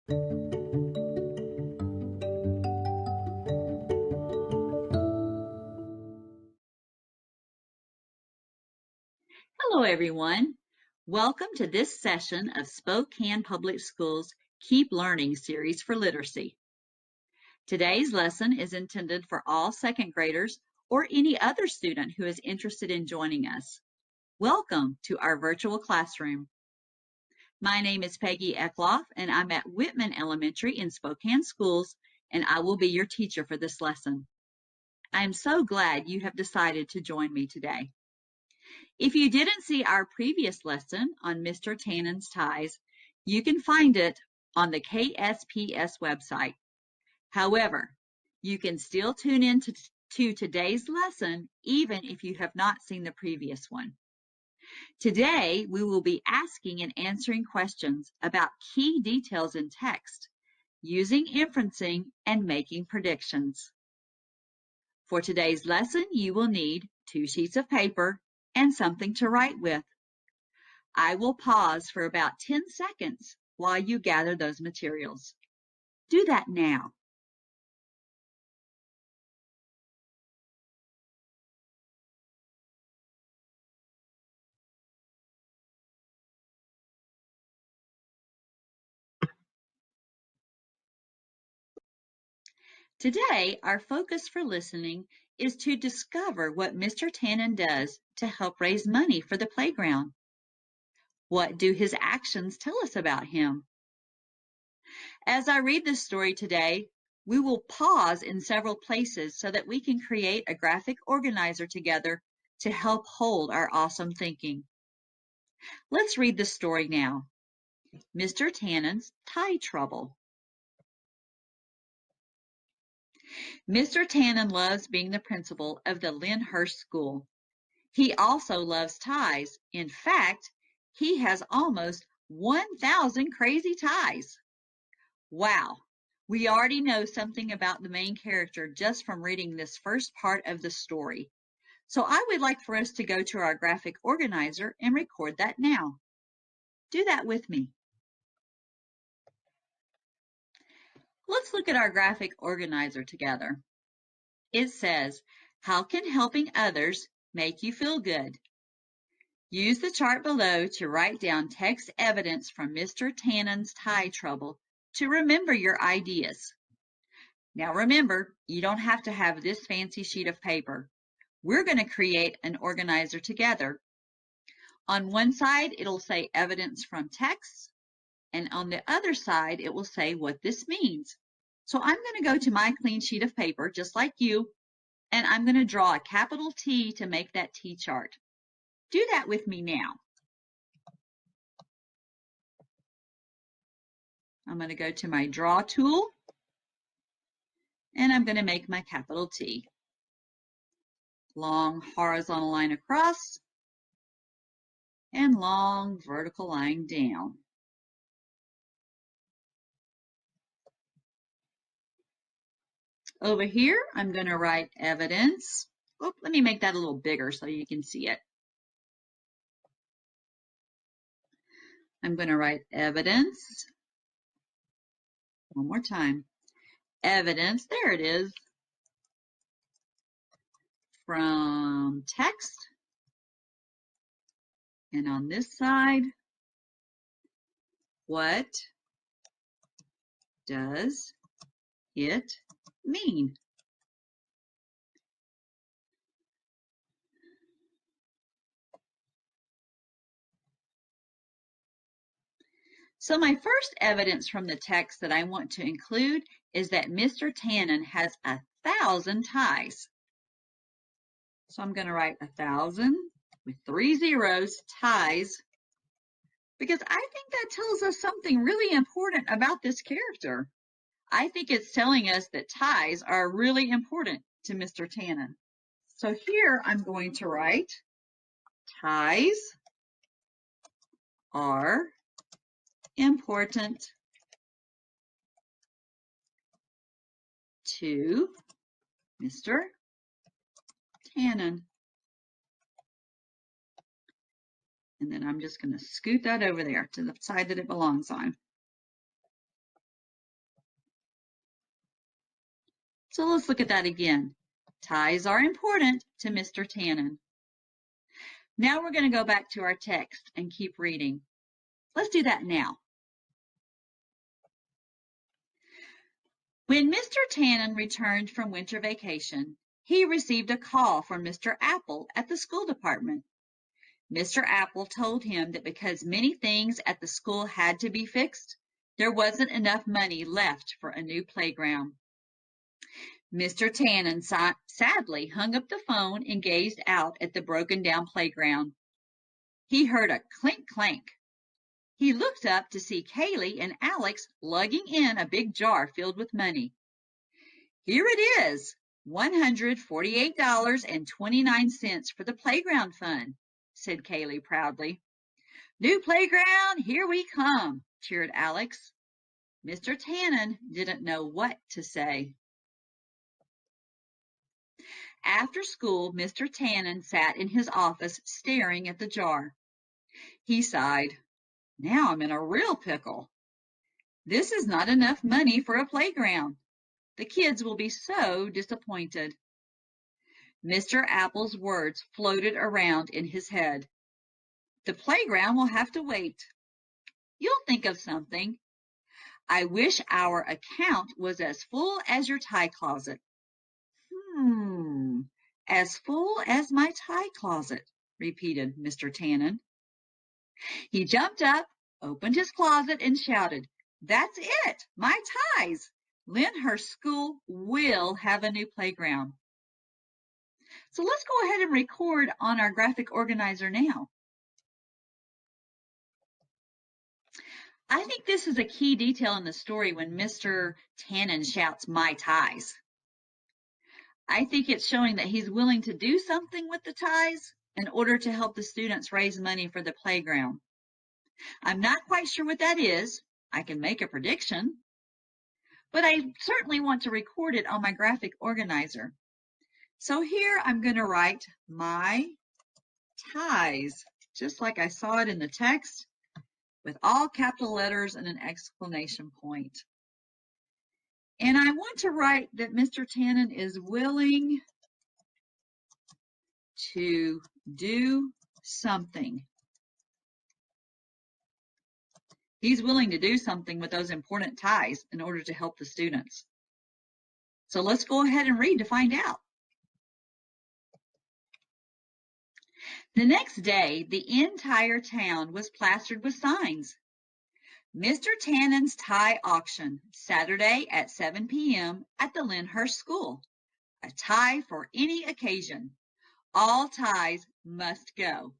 Hello, everyone. Welcome to this session of Spokane Public Schools Keep Learning series for literacy. Today's lesson is intended for all second graders or any other student who is interested in joining us. Welcome to our virtual classroom. My name is Peggy Eckloff, and I'm at Whitman Elementary in Spokane Schools, and I will be your teacher for this lesson. I am so glad you have decided to join me today. If you didn't see our previous lesson on Mr. Tanen's ties, you can find it on the KSPS website. However, you can still tune in to today's lesson even if you have not seen the previous one. Today, we will be asking and answering questions about key details in text, using inferencing and making predictions. For today's lesson, you will need 2 sheets of paper and something to write with. I will pause for about 10 seconds while you gather those materials. Do that now. Today, our focus for listening is to discover what Mr. Tanen does to help raise money for the playground. What do his actions tell us about him? As I read this story today, we will pause in several places so that we can create a graphic organizer together to help hold our awesome thinking. Let's read the story now. Mr. Tanen's tie trouble. Mr. Tanen loves being the principal of the Lyndhurst School. He also loves ties. In fact, he has almost 1,000 crazy ties. Wow, we already know something about the main character just from reading this first part of the story. So I would like for us to go to our graphic organizer and record that now. Do that with me. Let's look at our graphic organizer together. It says, how can helping others make you feel good? Use the chart below to write down text evidence from Mr. Tanen's tie trouble to remember your ideas. Now remember, you don't have to have this fancy sheet of paper. We're going to create an organizer together. On one side, it'll say evidence from text, and on the other side, it will say what this means. So I'm going to go to my clean sheet of paper, just like you, and I'm going to draw a capital T to make that T chart. Do that with me now. I'm going to go to my draw tool, and I'm going to make my capital T. Long horizontal line across, and long vertical line down. Over here, I'm going to write evidence. Oh, let me make that a little bigger so you can see it. I'm going to write evidence. One more time. Evidence, there it is, from text. And on this side, what does it mean? So my first evidence from the text that I want to include is that Mr. Tanen has 1,000 ties. So I'm going to write 1,000 with 3 zeros, ties, because I think that tells us something really important about this character. I think it's telling us that ties are really important to Mr. Tanen. So here I'm going to write ties are important to Mr. Tanen. And then I'm just going to scoot that over there to the side that it belongs on. So let's look at that again. Ties are important to Mr. Tanen. Now we're going to go back to our text and keep reading. Let's do that now. When Mr. Tanen returned from winter vacation, he received a call from Mr. Apple at the school department. Mr. Apple told him that because many things at the school had to be fixed, there wasn't enough money left for a new playground. Mr. Tanen sadly hung up the phone and gazed out at the broken-down playground. He heard a clink clank. He looked up to see Kaylee and Alex lugging in a big jar filled with money. Here it is, $148.29 for the playground fund, said Kaylee proudly. New playground, here we come, cheered Alex. Mr. Tanen didn't know what to say. After school, Mr. Tanen sat in his office staring at the jar. He sighed. Now I'm in a real pickle. This is not enough money for a playground. The kids will be so disappointed. Mr. Apple's words floated around in his head. The playground will have to wait. You'll think of something. I wish our account was as full as your tie closet. As full as my tie closet, repeated Mr. Tanen. He jumped up, opened his closet, and shouted, That's it, my ties. Lyndhurst School will have a new playground. So let's go ahead and record on our graphic organizer now. I think this is a key detail in the story when Mr. Tanen shouts, my ties. I think it's showing that he's willing to do something with the ties in order to help the students raise money for the playground. I'm not quite sure what that is. I can make a prediction, but I certainly want to record it on my graphic organizer. So here I'm going to write my ties, just like I saw it in the text, with all capital letters and an exclamation point. And I want to write that Mr. Tanen is willing to do something. He's willing to do something with those important ties in order to help the students. So let's go ahead and read to find out. The next day, the entire town was plastered with signs. Mr. Tannen's tie auction, Saturday at 7 p.m. at the Lyndhurst School. A tie for any occasion. All ties must go.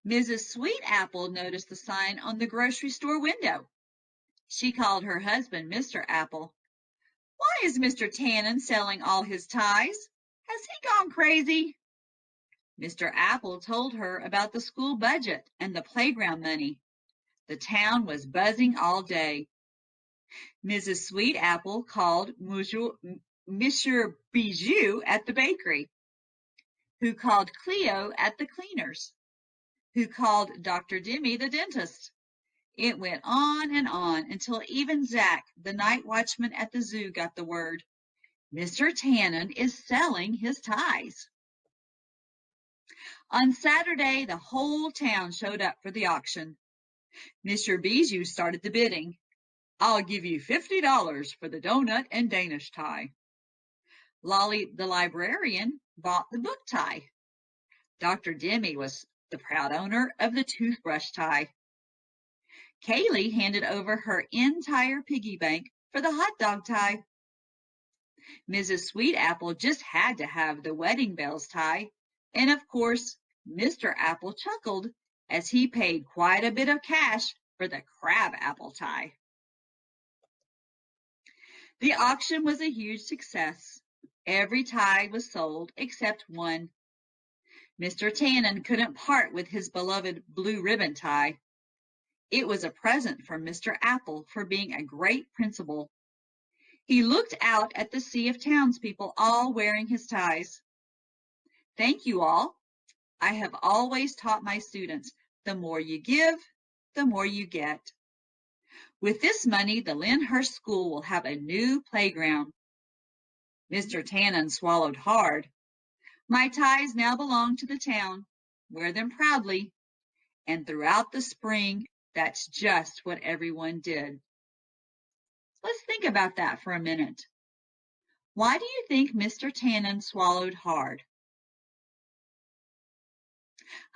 Mrs. Sweetapple noticed the sign on the grocery store window. She called her husband, Mr. Apple. Why is Mr. Tanen selling all his ties? Has he gone crazy? Mr. Apple told her about the school budget and the playground money. The town was buzzing all day. Mrs. Sweetapple called Monsieur Bijou at the bakery, who called Cleo at the cleaners, who called Dr. Demi the dentist. It went on until even Zach, the night watchman at the zoo, got the word. Mr. Tanen is selling his ties. On Saturday, the whole town showed up for the auction. Mr. Bijou started the bidding. I'll give you $50 for the donut and Danish tie. Lolly, the librarian, bought the book tie. Dr. Demi was the proud owner of the toothbrush tie. Kaylee handed over her entire piggy bank for the hot dog tie. Mrs. Sweetapple just had to have the wedding bells tie, and of course, Mr. Apple chuckled as he paid quite a bit of cash for the crab apple tie. The auction was a huge success. Every tie was sold except one. Mr. Tanen couldn't part with his beloved blue ribbon tie. It was a present from Mr. Apple for being a great principal. He looked out at the sea of townspeople all wearing his ties. Thank you all. I have always taught my students, the more you give, the more you get. With this money, the Lyndhurst School will have a new playground. Mr. Tannen swallowed hard. My ties now belong to the town. Wear them proudly. And throughout the spring, that's just what everyone did. Let's think about that for a minute. Why do you think Mr. Tannen swallowed hard?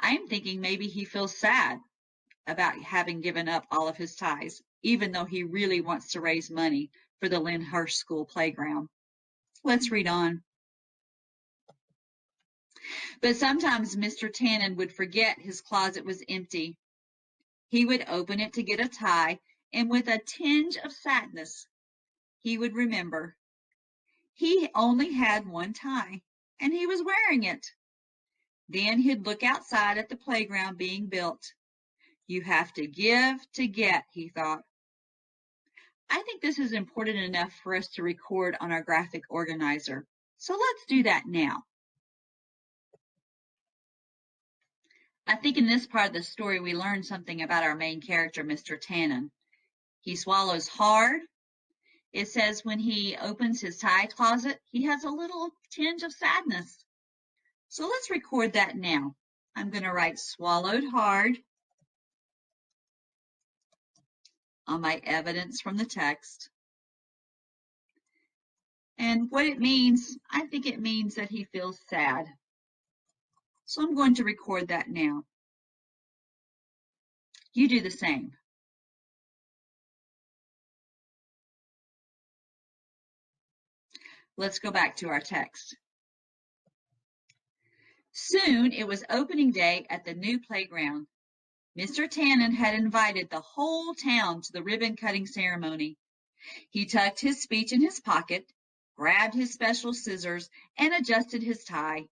I'm thinking maybe he feels sad about having given up all of his ties, even though he really wants to raise money for the Lyndhurst School playground. Let's read on. But sometimes Mr. Tannen would forget his closet was empty. He would open it to get a tie, and with a tinge of sadness, he would remember he only had one tie, and he was wearing it. Then he'd look outside at the playground being built. You have to give to get, he thought. I think this is important enough for us to record on our graphic organizer. So let's do that now. I think in this part of the story, we learn something about our main character, Mr. Tannen. He swallows hard. It says when he opens his tie closet, he has a little tinge of sadness. So let's record that now. I'm going to write swallowed hard on my evidence from the text. And what it means, I think it means that he feels sad. So I'm going to record that now. You do the same. Let's go back to our text. Soon it was opening day at the new playground. Mr. Tannen had invited the whole town to the ribbon-cutting ceremony. He tucked his speech in his pocket, grabbed his special scissors, and adjusted his tie.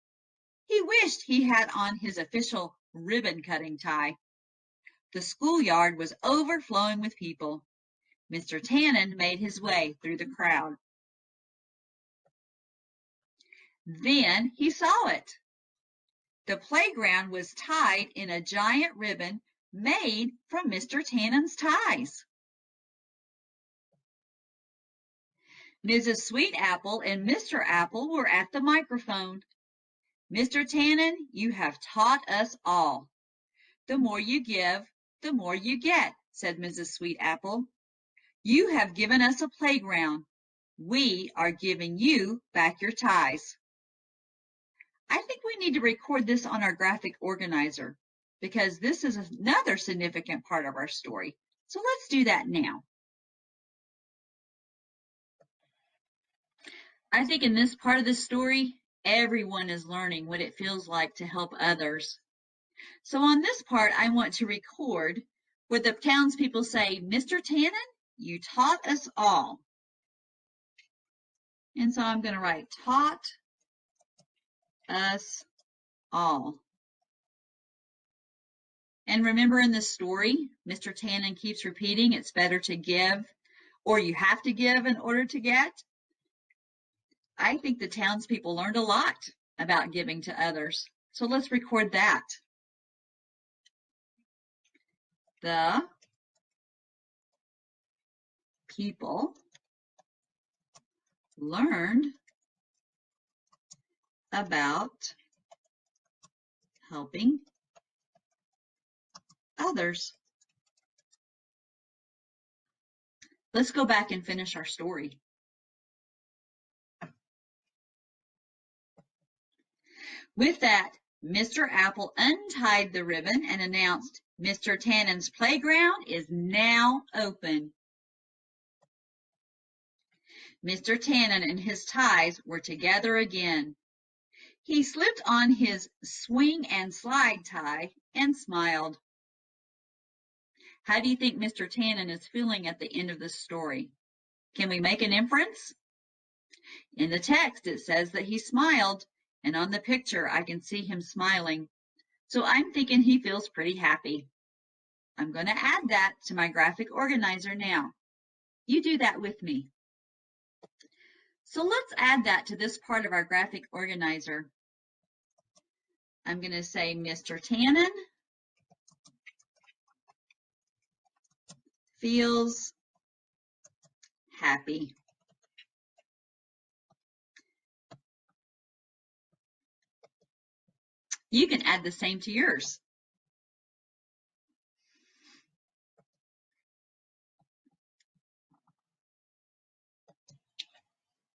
He wished he had on his official ribbon-cutting tie. The schoolyard was overflowing with people. Mr. Tannen made his way through the crowd. Then he saw it. The playground was tied in a giant ribbon made from Mr. Tannen's ties. Mrs. Sweetapple and Mr. Apple were at the microphone. Mr. Tannen, you have taught us all. The more you give, the more you get, said Mrs. Sweetapple. You have given us a playground. We are giving you back your ties. I think we need to record this on our graphic organizer because this is another significant part of our story. So let's do that now. I think in this part of the story, everyone is learning what it feels like to help others. So on this part, I want to record where the townspeople say, Mr. Tannen, you taught us all. And so I'm going to write taught us all. And remember in this story, Mr. Tannen keeps repeating, it's better to give, or you have to give in order to get. I think the townspeople learned a lot about giving to others. So let's record that. The people learned about helping others. Let's go back and finish our story. With that, Mr. Apple untied the ribbon and announced, Mr. Tannen's playground is now open. Mr. Tannen and his ties were together again. He slipped on his swing and slide tie and smiled. How do you think Mr. Tannen is feeling at the end of this story? Can we make an inference? In the text, it says that he smiled, and on the picture, I can see him smiling. So I'm thinking he feels pretty happy. I'm going to add that to my graphic organizer now. You do that with me. So let's add that to this part of our graphic organizer. I'm going to say Mr. Tannen feels happy. You can add the same to yours.